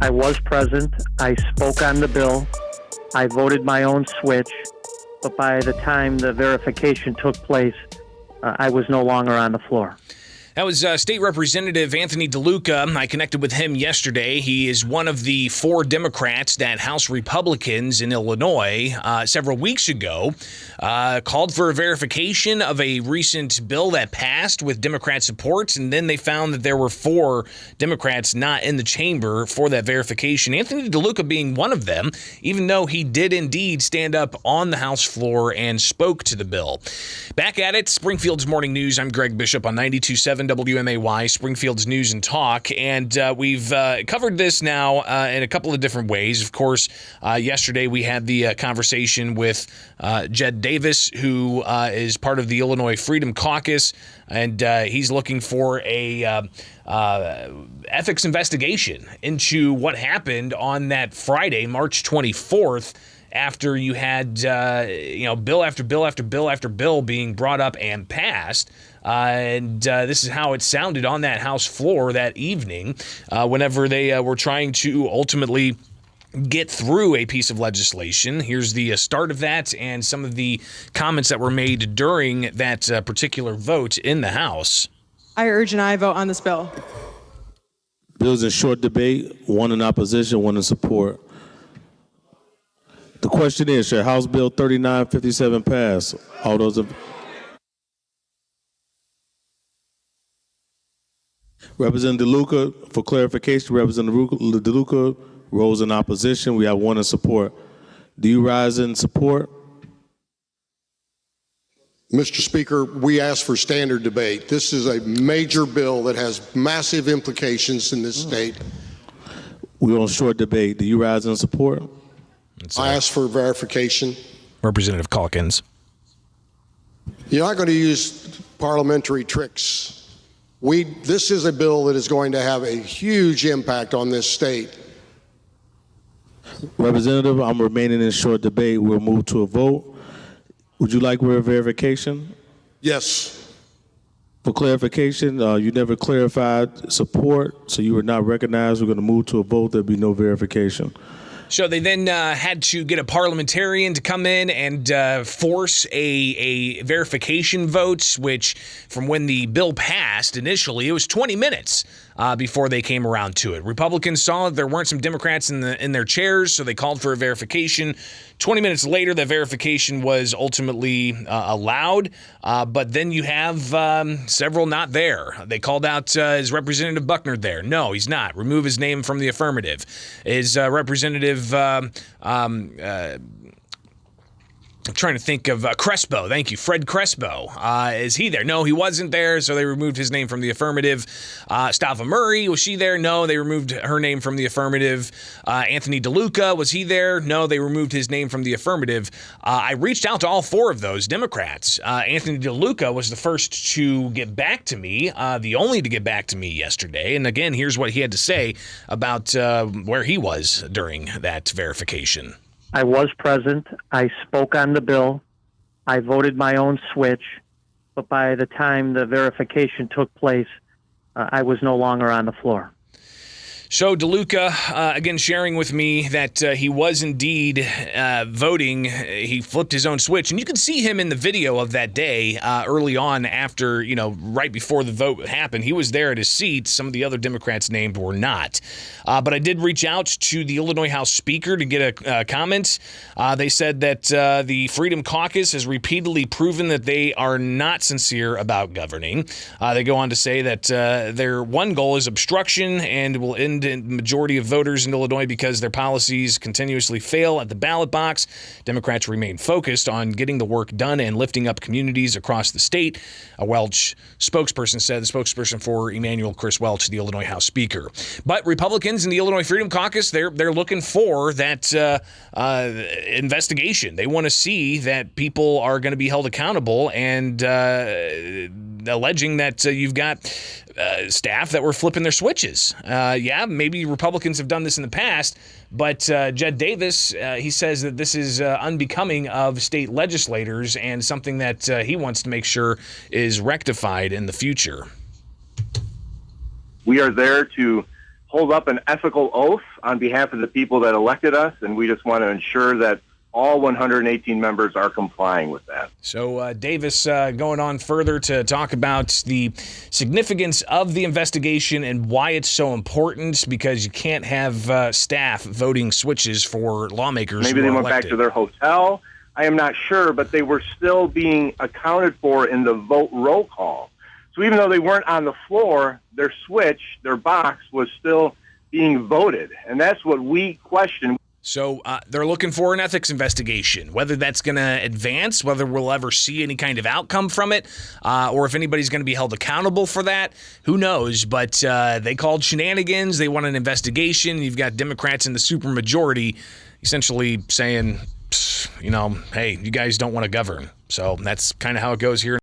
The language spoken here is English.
I was present. I spoke on the bill. I voted my own switch. But by the time the verification took place, I was no longer on the floor. That was State Representative Anthony DeLuca. I connected with him yesterday. He is one of the 4 Democrats that House Republicans in Illinois several weeks ago called for a verification of a recent bill that passed with Democrat support, and then they found that there were 4 Democrats not in the chamber for that verification. Anthony DeLuca being one of them, even though he did indeed stand up on the House floor and spoke to the bill. Back at it, Springfield's Morning News. I'm Greg Bishop on 92.7 WMAY, Springfield's News and Talk, and we've covered this now in a couple of different ways. Of course, yesterday we had the conversation with Jed Davis, who is part of the Illinois Freedom Caucus, and he's looking for a ethics investigation into what happened on that Friday, March 24th, after you had bill after bill after bill after bill being brought up and passed. And this is how it sounded on that House floor that evening whenever they were trying to ultimately get through a piece of legislation. Here's the start of that and some of the comments that were made during that particular vote in the House. I urge an aye vote on this bill. Bills in short debate, 1 in opposition, 1 in support. The question is, should House Bill 3957 pass? All those in... Representative DeLuca, for clarification, Representative DeLuca rose in opposition. We have 1 in support. Do you rise in support? Mr. Speaker, we ask for standard debate. This is a major bill that has massive implications in this state. We're on short debate. Do you rise in support? I ask for verification. Representative Calkins. You're not going to use parliamentary tricks. This is a bill that is going to have a huge impact on this state. Representative, I'm remaining in short debate. We'll move to a vote. Would you like verification? Yes. For clarification, you never clarified support, so you were not recognized. We're going to move to a vote. There'll be no verification. So they then had to get a parliamentarian to come in and force a verification vote, which from when the bill passed initially, it was 20 minutes before they came around to it. Republicans saw that there weren't some Democrats in their chairs, so they called for a verification. 20 minutes later, that verification was ultimately allowed, but then you have several not there. They called out, is Representative Buckner there? No, he's not. Remove his name from the affirmative. Is Representative I'm trying to think of Crespo. Thank you. Fred Crespo. Is he there? No, he wasn't there, so they removed his name from the affirmative. Stava Murray, was she there? No, they removed her name from the affirmative. Anthony DeLuca, was he there? No, they removed his name from the affirmative. I reached out to all 4 of those Democrats. Anthony DeLuca was the first to get back to me, the only to get back to me yesterday. And again, here's what he had to say about where he was during that verification. I was present. I spoke on the bill. I voted my own switch. But by the time the verification took place, I was no longer on the floor. So DeLuca, again, sharing with me that he was indeed voting. He flipped his own switch. And you can see him in the video of that day early on after, right before the vote happened. He was there at his seat. Some of the other Democrats named were not. But I did reach out to the Illinois House Speaker to get a comment. They said that the Freedom Caucus has repeatedly proven that they are not sincere about governing. They go on to say that their one goal is obstruction and will end in majority of voters in Illinois because their policies continuously fail at the ballot box. Democrats remain focused on getting the work done and lifting up communities across the state. A Welch spokesperson said, the spokesperson for Emanuel Chris Welch, the Illinois House Speaker. But Republicans in the Illinois Freedom Caucus, they're looking for that investigation. They want to see that people are going to be held accountable and alleging that you've got staff that were flipping their switches. Maybe Republicans have done this in the past, but Jed Davis, he says that this is unbecoming of state legislators and something that he wants to make sure is rectified in the future. We are there to hold up an ethical oath on behalf of the people that elected us, and we just want to ensure that all 118 members are complying with that. So Davis going on further to talk about the significance of the investigation and why it's so important, because you can't have staff voting switches for lawmakers. Maybe who they are went elected. back to their hotel. I am not sure, but they were still being accounted for in the vote roll call. So even though they weren't on the floor, their switch, their box, was still being voted. And that's what we question. So they're looking for an ethics investigation, whether that's going to advance, whether we'll ever see any kind of outcome from it, or if anybody's going to be held accountable for that. Who knows? But they called shenanigans. They want an investigation. You've got Democrats in the supermajority essentially saying, hey, you guys don't want to govern. So that's kind of how it goes here.